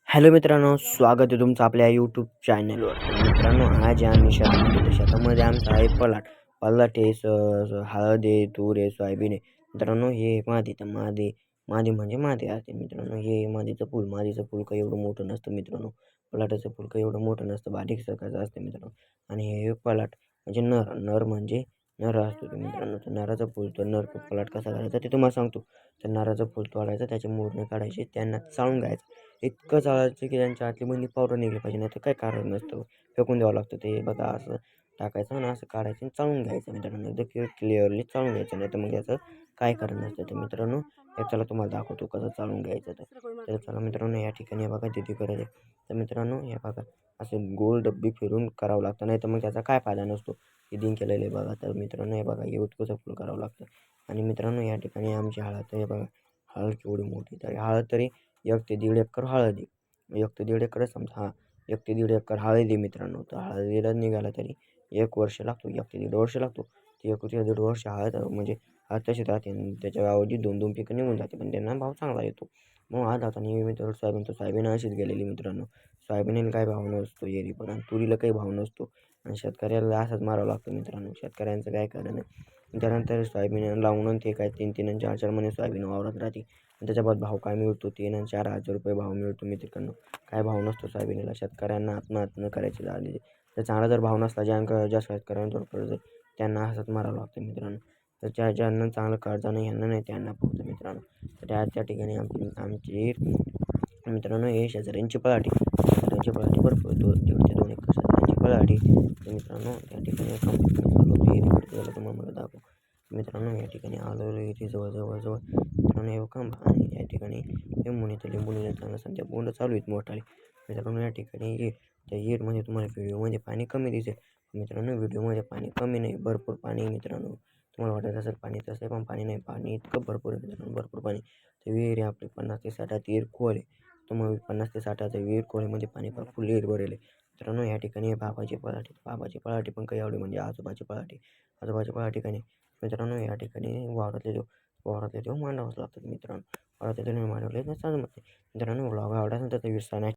Hello मित्रांनो, स्वागत आहे तुमचं आपल्या यूट्यूब चॅनलवर. तर मित्रांनो, आज आम्ही शेतामध्ये तर शेतामध्ये आमचा आहे पलाट. पलाट आहे, हळद आहे, तूर आहे, सोयाबीन आहे. मित्रांनो, हे मादी तर मादी मादी म्हणजे मादी असते मित्रांनो. हे मादीचं फूल काही एवढं मोठं नसतं मित्रांनो. पलाटाचं फूल काही एवढं मोठं नसतं, बारीक सरकाचं असतं मित्रांनो. आणि हे पलाट म्हणजे नर म्हणजे नर असतो तो मित्रांनो. तर नराचं फूल तर पलाट कसा करायचा ते तुम्हाला सांगतो. तर नराचं फूल तोडायचं, त्याचे मुरणे काढायचे, त्यांना चाळून घ्यायचं. इतकं चाळायचं की त्यांच्या आतली मधली पावडर निघली पाहिजे, नाही तर काही कारण नसतं. फेकून द्यावं लागतं ते. बघा असं टाकायचं आणि असं काढायचं आणि चाळून घ्यायचं मित्रांनो. एकदम क्लिअरली चाळून घ्यायचं, नाही तर मग याचं काय कारण नसतं. तर मित्रांनो, हे चला तुम्हाला दाखवतो कसं चाळून घ्यायचं. तर चला मित्रांनो, या ठिकाणी हे बघा दिदी करत आहे. तर मित्रांनो, हे बघा असं गोल डब्बी फिरून करावं लागतं, नाही तर मग त्याचा काय फायदा नसतो. दिदीने केलेलं आहे बघा. तर मित्रांनो, हे बघा हे उत्कचं फुल करावं लागतं. आणि मित्रांनो, या ठिकाणी आमची हळद हे बघा. हळद केवढी मोठी, तर हळद तरी 1 ते 1.5 एकर हळद आहे. 1 ते 1.5 एकरच समजा. 1 ते 1.5 एकर हळद आहे मित्रांनो. तर हळदीला निघायला तरी 1 वर्ष लागतो, 1 ते 1.5 वर्ष लागतो. ते 1 ते 1.5 वर्ष हळद म्हणजे हळद तशीच राहते आणि त्याच्या ऐवजी 2-2 पिकं निघून जाते, पण त्यांना भाव चांगला येतो. मग आज आता मित्र सोयाबीन अशीच गेलेली मित्रांनो. सोयाबीनला काही भाव नसतो एरी पण, आणि तुरीला काही भाव नसतो, आणि शेतकऱ्याला असाच मारावं लागतं मित्रांनो. शेतकऱ्यांचं काय खरं नाही. त्यानंतर सोयाबीन लावून ते काय 3-3 आणि 4-4 महिने सोयाबीन वावरात राहते. त्याच्याबाद भाव काय मिळतो, 3 आणि 4 हजार रुपये भाव मिळतो मित्रांनो. काय भाव नसतो सोयाबीनला. शेतकऱ्यांना आत्महत्या करायची झाली. तर चांगला जर भाव नसला, ज्या शेतकऱ्यांवर कर्ज त्यांना असंच मारावं लागतं मित्रांनो. तर ज्यांना चांगलं कर्ज नाही, ह्यांना नाही, त्यांना पुरतं मित्रांनो. तर त्या ठिकाणी आमची मित्रांनो हे शेजाऱ्यांची पळाटी. शेजाऱ्यांची पळाटी भरपूर 1.5 ते 2 एकर शेजाऱ्यांची पळाटी. तर मित्रांनो, त्या ठिकाणी तुम्हाला मला दाखव. मित्रांनो, या ठिकाणी आलो इथे जवळ मित्रांनो, हे बघा. आणि या ठिकाणी लिंबून येतं, लिंबून चांगलं सध्या बोंड चालू आहेत मोठाले. मित्रांनो, या ठिकाणी त्या विहीरमध्ये तुम्हाला व्हिडिओमध्ये पाणी कमी दिसेल. मित्रांनो, व्हिडिओमध्ये पाणी कमी नाही, भरपूर पाणी आहे मित्रांनो. तुम्हाला वाटत असेल पाणी तसं आहे, पण पाणी नाही. पाणी इतकं भरपूर आहे मित्रांनो, भरपूर पाणी. तर विहीर आहे आपली 50 ते 60 विहीर खोल आहे. तर मग 50 ते 60 विहीर खोलीमध्ये पाणी फुल विहीर भरेल आहे. मित्रांनो, या ठिकाणी बाबाची पळाटी पण काही आवडी म्हणजे आजोबाची पळाटी काही नाही. मित्रांनो, या ठिकाणी वावरातले देव मांडावंच लागतात मित्रांनो. वावरातले देव मांडवले तर चालत नाही. मित्रांनो, व्लॉग आवडला असेल तर विसरा नाही.